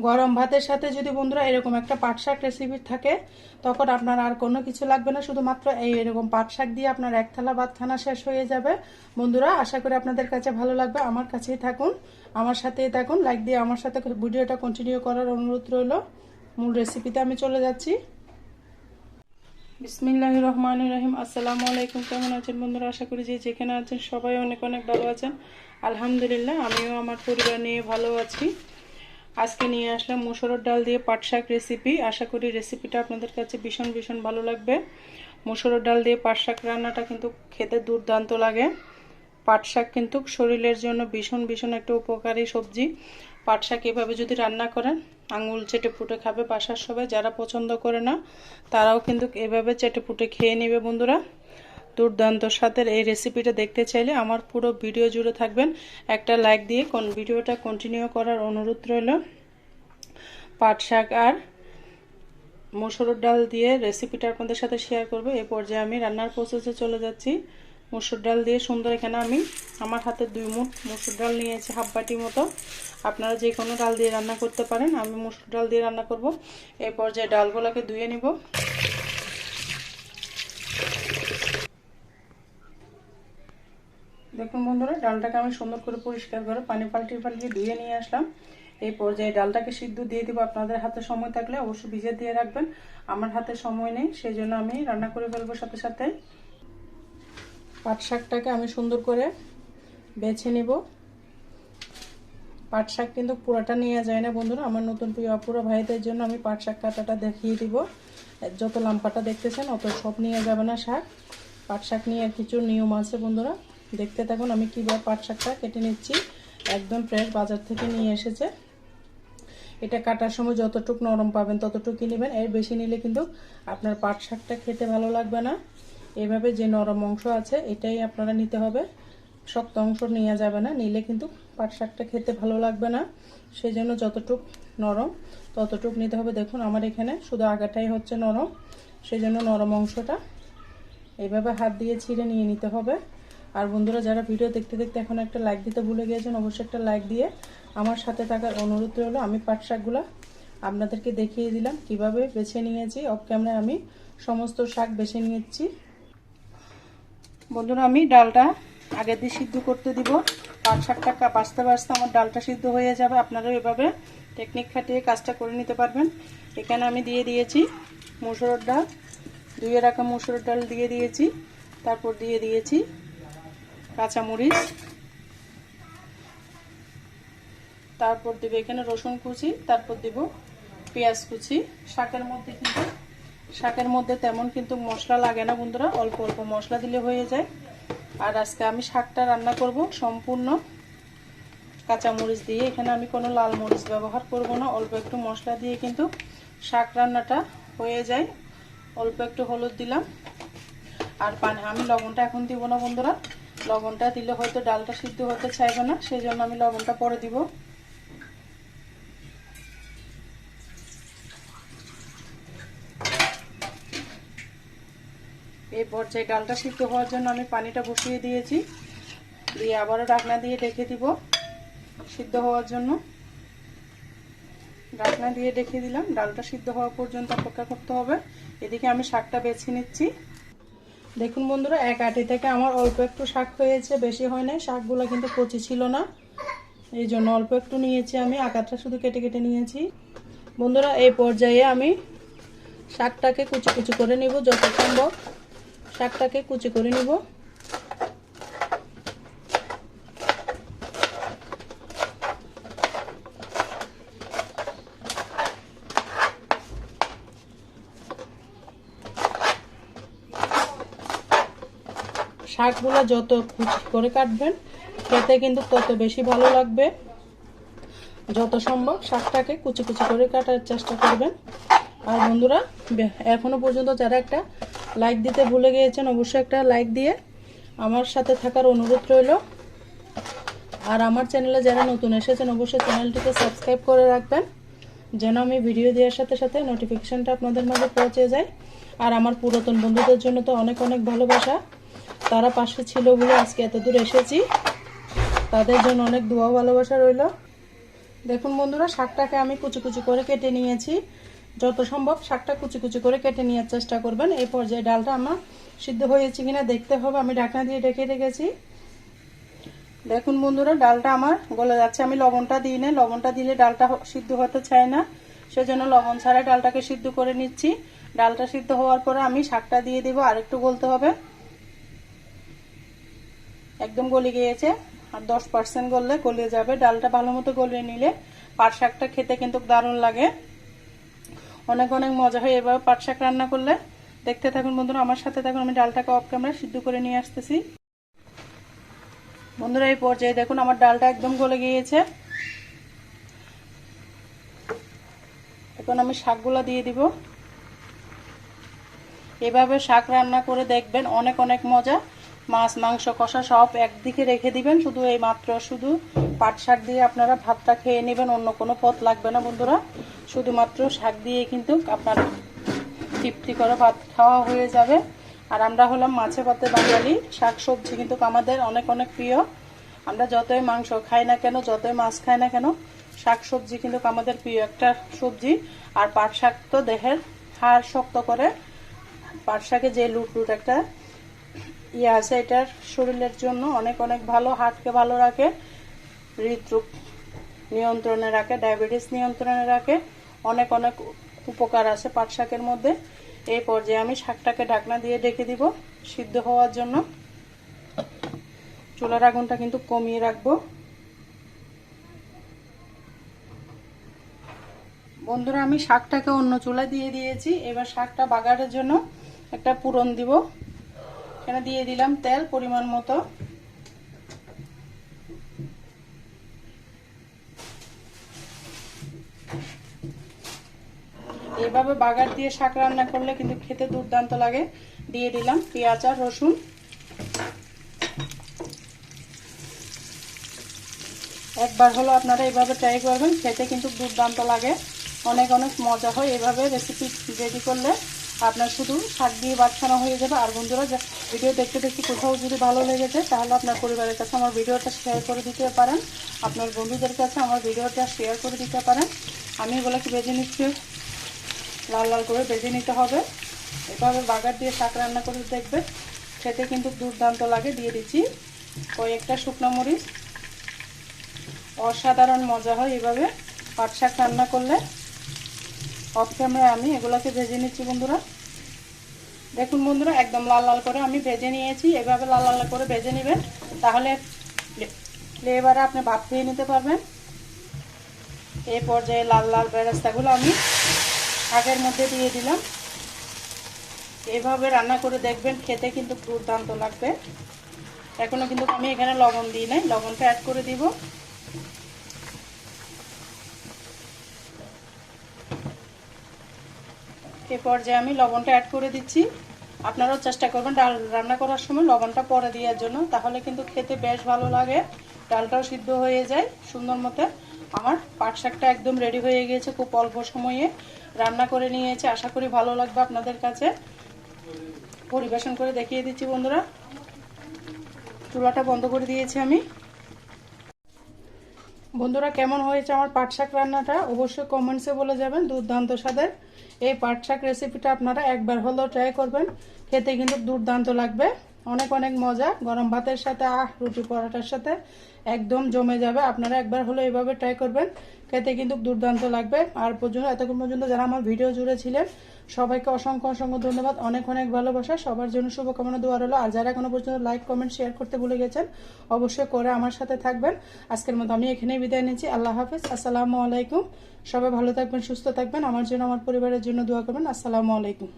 গরম ভাতের সাথে যদি বন্ধুরা এরকম একটা পাট শাক রেসিপি থাকে, তখন আপনার আর কোনো কিছু লাগবে না, শুধুমাত্র এরকম পাট শাক দিয়ে আপনার এক থালা ভাত খানা শেষ হয়ে যাবে। বন্ধুরা, আশা করি আপনাদের কাছে ভালো লাগবে। আমার কাছেই থাকুন, আমার সাথেই থাকুন, লাইক দিয়ে আমার সাথে ভিডিওটা কন্টিনিউ করার অনুরোধ রইল। মূল রেসিপিতে আমি চলে যাচ্ছি। বিসমিল্লাহির রহমানির রহিম। আসসালামু আলাইকুম। কেমন আছেন বন্ধুরা? আশা করি যে যেখানে আছেন সবাই অনেক অনেক ভালো আছেন। আলহামদুলিল্লাহ, আমিও আমার পরিবার নিয়ে ভালো আছি। আজকে নিয়ে আসলাম মসুরের ডাল দিয়ে পাট শাক রেসিপি। আশা করি রেসিপিটা আপনাদের কাছে ভীষণ ভীষণ ভালো লাগবে। মসুরের ডাল দিয়ে পাট শাক রান্নাটা কিন্তু খেতে দুর্দান্ত লাগে। পাট শাক কিন্তু শরীরের জন্য ভীষণ ভীষণ একটা উপকারী সবজি। পাট শাক এভাবে যদি রান্না করেন, আঙুল চেটে পুটে খাবে বাসার সবাই। যারা পছন্দ করে না তারাও কিন্তু এভাবে চেটে পুটে খেয়ে নেবে। বন্ধুরা, দুর্দান্ত স্বাদের এই রেসিপিটা দেখতে চাইলে আমার পুরো ভিডিও জুড়ে থাকবেন। একটা লাইক দিয়ে ভিডিওটা কন্টিনিউ করার অনুরোধ রইল। পাট শাক আর মসুরের ডাল দিয়ে রেসিপিটা আপনাদের সাথে শেয়ার করব। এই পর্যায়ে আমি রান্নার প্রসেসে চলে যাচ্ছি। মসুর ডাল দিয়ে সুন্দর, এখানে আমি আমার হাতে 2 মুঠ মসুর ডাল নিয়েছি, হাফ বাটি মতো। আপনারা যে কোনো ডাল দিয়ে রান্না করতে পারেন, আমি মসুর ডাল দিয়ে রান্না করব। এই পর্যায়ে ডালগুলোকে ধুয়ে নিব। দেখুন বন্ধুরা, ডালটাকে আমি সুন্দর করে পরিষ্কার করে পানি পাল্টিয়ে ধুয়ে নিয়ে আসলাম। এই পর্যায়ে ডালটাকে সিদ্ধ দিয়ে দিব। আপনাদের হাতে সময় থাকলে অবশ্যই ভিজে দিয়ে রাখবেন। আমার হাতে সময় নেই, সেই জন্য আমি রান্না করে ফেলবো সাথে সাথে। পাট শাকটাকে আমি সুন্দর করে বেছে নিব। পাট শাক কিন্তু পুরোটা নিয়ে যায় না বন্ধুরা। আমার নতুন প্রিয় অপুরা ভাইদের জন্য আমি পাট শাক কাটাটা দেখিয়ে দিব। যত লম্বাটা দেখতেছেন অত সব নিয়ে যাবে না শাক। পাট শাক নিয়ে কিছু নিয়ম আছে বন্ধুরা, দেখতে থাকুন আমি কীভাবে পাট শাকটা কেটে নিচ্ছি। একদম ফ্রেশ বাজার থেকে নিয়ে এসেছে। এটা কাটার সময় যতটুকু নরম পাবেন ততটুকুই নেবেন। এর বেশি নিলে কিন্তু আপনার পাট শাকটা খেতে ভালো লাগবে না। এভাবে যে নরম অংশ আছে এটাই আপনারা নিতে হবে, শক্ত অংশ নেওয়া যাবে না, নিলে কিন্তু পাট শাকটা খেতে ভালো লাগবে না। সেই জন্য যতটুক নরম ততটুক নিতে হবে। দেখুন আমার এখানে শুধু আগাটাই হচ্ছে নরম, সেই জন্য নরম অংশটা এইভাবে হাত দিয়ে ছিঁড়ে নিয়ে নিতে হবে। আর বন্ধুরা, যারা ভিডিও দেখতে দেখতে এখন একটা লাইক দিতে ভুলে গিয়েছেন, অবশ্যই একটা লাইক দিয়ে আমার সাথে থাকার অনুরোধ রইল। আমি পাট শাকগুলো আপনাদেরকে দেখিয়ে দিলাম কিভাবে বেছে নিয়েছি। অফ ক্যামেরায় আমি সমস্ত শাক বেছে নিয়েছি। বন্ধুরা, আমি ডালটা আগে দিয়ে সিদ্ধ করতে দিব। পাট শাকটা বাছতে বাছতে আমার ডালটা সিদ্ধ হয়ে যাবে। আপনারা এভাবে টেকনিক খাটিয়ে কাজটা করে নিতে পারবেন। এখানে আমি দিয়ে দিয়েছি মসুরের ডাল, ধুয়ে রাখা মসুরের ডাল দিয়ে দিয়েছি। তারপর দিয়ে দিয়েছি কাঁচামরিচ, তারপর দেব এখানে রসুন কুচি, তারপর দেব পেঁয়াজ কুচি। শাকের মধ্যে তেমন কিন্তু মশলা লাগে না বন্ধুরা, অল্প অল্প মশলা দিলে হয়ে যায়। আর আজকে আমি শাকটা রান্না করব সম্পূর্ণ কাঁচামরিচ দিয়ে। এখানে আমি কোনো লাল মরিচ ব্যবহার করব না। অল্প একটু মশলা দিয়ে কিন্তু শাক রান্নাটা হয়ে যায়। অল্প একটু হলুদ দিলাম আর পানি। আমি লবণটা এখন দিব না বন্ধুরা, লবণটা দিলে হয়তো ডালটা সিদ্ধ হতে চাইবে না, সেই জন্য আমি লবণটা পরে দিব। এই পর্যায়ে ডালটা সিদ্ধ হওয়ার জন্য আমি পানিটা বসিয়ে দিয়েছি, দিয়ে আবারও ঢাকনা দিয়ে ঢেকে দিব সিদ্ধ হওয়ার জন্য। ঢাকনা দিয়ে ঢেকে দিলাম। ডালটা সিদ্ধ হওয়া পর্যন্ত অপেক্ষা করতে হবে। এদিকে আমি শাকটা বেছে নিচ্ছি। দেখুন বন্ধুরা, এক আটি থেকে আমার অল্প একটু শাক হয়েছে, বেশি হয় নাই। শাকগুলো কিন্তু কচি ছিল না, এই জন্য অল্প একটু নিয়েছি আমি। আকারটা শুধু কেটে কেটে নিয়েছি। বন্ধুরা, এই পর্যায়ে আমি শাকটাকে কুচি কুচি করে নিব। যত সম্ভব শাকটাকে কুচি করে নিব। শাকগুলো যত কুচি করে কাটবেন খেতে কিন্তু তত বেশি ভালো লাগবে। যত সম্ভব শাকটাকে কুচি কুচি করে কাটার চেষ্টা করবেন। আর বন্ধুরা, এখনো পর্যন্ত যারা একটা লাইক দিতে ভুলে গিয়েছেন, অবশ্যই একটা লাইক দিয়ে আমার সাথে থাকার অনুরোধ রইল। আর আমার চ্যানেলে যারা নতুন এসেছেন, অবশ্যই চ্যানেলটিকে সাবস্ক্রাইব করে রাখবেন, যেন আমি ভিডিও দেওয়ার সাথে সাথে নোটিফিকেশনটা আপনাদের মাঝে পৌঁছে যায়। আর আমার পুরাতন বন্ধুদের জন্য তো অনেক অনেক ভালোবাসা, তারা পাশে ছিল বলে আজকে এত দূর এসেছি। তাদের জন্য অনেক দোয়া ভালোবাসা রইল। দেখুন বন্ধুরা, শাকটাকে আমি কুচি কুচি করে কেটে নিয়েছি। যত সম্ভব শাকটা কুচি কুচি করে কেটে নেওয়ার চেষ্টা করবেন। এই পর্যায়ে ডালটা আমার সিদ্ধ হয়েছে কিনা দেখতে হবে। আমি ঢাকনা দিয়ে ঢেকে রেখেছি। দেখুন বন্ধুরা, ডালটা আমার গলে যাচ্ছে। আমি লবণটা দিই না, লবণটা দিলে ডালটা সিদ্ধ হতে চায় না, সেজন্য লবণ ছাড়া ডালটাকে সিদ্ধ করে নিচ্ছি। ডালটা সিদ্ধ হওয়ার পরে আমি শাকটা দিয়ে দিব, আর একটু গলতে হবে। একদম গলে গিয়েছে, আর 10% গললে গলে যাবে। ডালটা ভালো মতো গলিয়ে নিলে পাট শাকটা খেতে কিন্তু দারুণ লাগে, অনেক অনেক মজা হয় এভাবে পাট শাক রান্না করলে। দেখতে থাকুন বন্ধুরা, আমার সাথে থাকুন। আমি ডালটাকে অফ ক্যামেরা সিদ্ধ করে নিয়ে আসতেছি। বন্ধুরা, এই পর্যায়ে দেখুন আমার ডালটা একদম গলে গিয়েছে। এখন আমি শাকগুলো দিয়ে দিব। এভাবে শাক রান্না করে দেখবেন, অনেক অনেক মজা। মাছ মাংস কষা সব একদিকে রেখে দিবেন, শুধু এই মাত্র শুধু পাট শাক দিয়ে আপনারা ভাতটা খেয়ে নেবেন। অন্য কোনো পদ লাগবে না বন্ধুরা, শুধুমাত্র শাক দিয়ে কিন্তু আপনার তৃপ্তি করে ভাত খাওয়া হয়ে যাবে। আর আমরা হলাম মাছে ভাতে বাঙালি, শাক সবজি কিন্তু আমাদের অনেক অনেক প্রিয়। আমরা যতই মাংস খাই না কেন, যতই মাছ খাই না কেন, শাক সবজি কিন্তু আমাদের প্রিয় একটা সবজি। আর পাট শাক তো দেহের হাড় শক্ত করে। পাট শাকে যে লুট একটা ইয়ে আছে, এটার শরীরের জন্য অনেক অনেক ভালো। হার্টকে ভালো রাখে, হৃদরোগ নিয়ন্ত্রণে রাখে, ডায়াবেটিস নিয়ন্ত্রণে রাখে। অনেক অনেক উপকার আছে পাট শাকের মধ্যে। এই পর্যায়ে আমি শাকটাকে ঢাকনা দিয়ে ঢেকে দিব সিদ্ধ হওয়ার জন্য। চুলার আগুনটা কিন্তু কমিয়ে রাখবো। বন্ধুরা, আমি শাকটাকে অন্য চুলায় দিয়ে দিয়েছি। এবার শাকটা বাগারের জন্য একটা পুরন দিব। এখানে দিয়ে দিলাম তেল পরিমাণ মতো। এইভাবে বাগার দিয়ে শাক রান্না করলে কিন্তু খেতে দুর্দান্ত লাগে। দিয়ে দিলাম পেঁয়াজ আর রসুন। একবার হলো আপনারা এইভাবে ট্রাই করবেন, খেতে কিন্তু দুর্দান্ত লাগে, অনেক অনেক মজা হয়। এভাবে রেসিপি রেডি করলে আপনার শুধু শাক দিয়ে ভাত খাওয়া হয়ে যাবে। আর বন্ধুরা, ভিডিও দেখতে দেখতে কোথাও যদি ভালো লেগেছে, তাহলে আপনার পরিবারের কাছে আমার ভিডিওটা শেয়ার করে দিতে পারেন, আপনার বন্ধুদের কাছে আমার ভিডিওটা শেয়ার করে দিতে পারেন। আমি বলে কি ভেজে নিচ্ছি, লাল লাল করে ভেজে নিতে হবে। এভাবে বাগার দিয়ে শাক রান্না করে দেখবে, খেতে কিন্তু দুর্দান্ত লাগে। দিয়ে দিচ্ছি কয়েকটা শুকনো মরিচ। অসাধারণ মজা হয় এভাবে পাট শাক রান্না করলে। অফ ক্যামেরায় আমি এগুলোকে ভেজে নিচ্ছি বন্ধুরা। দেখুন বন্ধুরা, একদম লাল লাল করে আমি ভেজে নিয়েছি। এভাবে লাল লাল করে ভেজে নেবেন, তাহলে ফ্লেভারে আপনি ভাত খেয়ে নিতে পারবেন। এই পর্যায়ে লাল লাল বেরেস্তাগুলো আমি শাকের মধ্যে দিয়ে দিলাম। এভাবে রান্না করে দেখবেন, খেতে কিন্তু দুর্দান্ত লাগবে। এখনো কিন্তু আমি এখানে লবণ দিই নাই, লবণটা অ্যাড করে দিব। এই পর্যায়ে আমি লবণটা অ্যাড করে দিচ্ছি। আপনারাও চেষ্টা করবেন ডাল রান্না করার সময় লবণটা পরে দেওয়ার জন্য, তাহলে কিন্তু খেতে বেশ ভালো লাগে, ডালটাও সিদ্ধ হয়ে যায় সুন্দর মতো। আমার পাট শাকটা একদম রেডি হয়ে গিয়েছে, খুব অল্প সময়ে রান্না করে নিয়েছে। আশা করি ভালো লাগবে আপনাদের কাছে। পরিবেশন করে দেখিয়ে দিচ্ছি বন্ধুরা। চুলাটা বন্ধ করে দিয়েছি আমি। বন্ধুরা, কেমন হয়েছে আমার পাট শাক রান্নাটা অবশ্যই কমেন্টসে বলে যাবেন। দুর্দান্ত স্বাদের এই পাট শাক রেসিপিটা আপনারা একবার হলেও ট্রাই করবেন, খেতে কিন্তু দুর্দান্ত লাগবে, অনেক অনেক মজা। গরম ভাতের সাথে রুটি পরোটার সাথে একদম জমে যাবে। আপনারা একবার হলেও এভাবে ট্রাই করবেন, খেতে কিন্তু দুর্দান্ত লাগবে। আর এতক্ষণ পর্যন্ত যারা আমার ভিডিও জুড়ে ছিলেন, সবাইকে অসংখ্য অসংখ্য ধন্যবাদ, অনেক অনেক ভালোবাসা। সবার জন্য শুভকামনা দোয়া রইল। আর যারা এখনো পর্যন্ত লাইক কমেন্ট শেয়ার করতে ভুলে গেছেন, অবশ্যই করে আমার সাথে থাকবেন। আজকের মতো আমি এখানেই বিদায় নিচ্ছি। আল্লাহ হাফেজ, আসসালামু আলাইকুম। সবাই ভালো থাকবেন, সুস্থ থাকবেন। আমার জন্য, আমার পরিবারের জন্য দোয়া করবেন। আসসালামু আলাইকুম।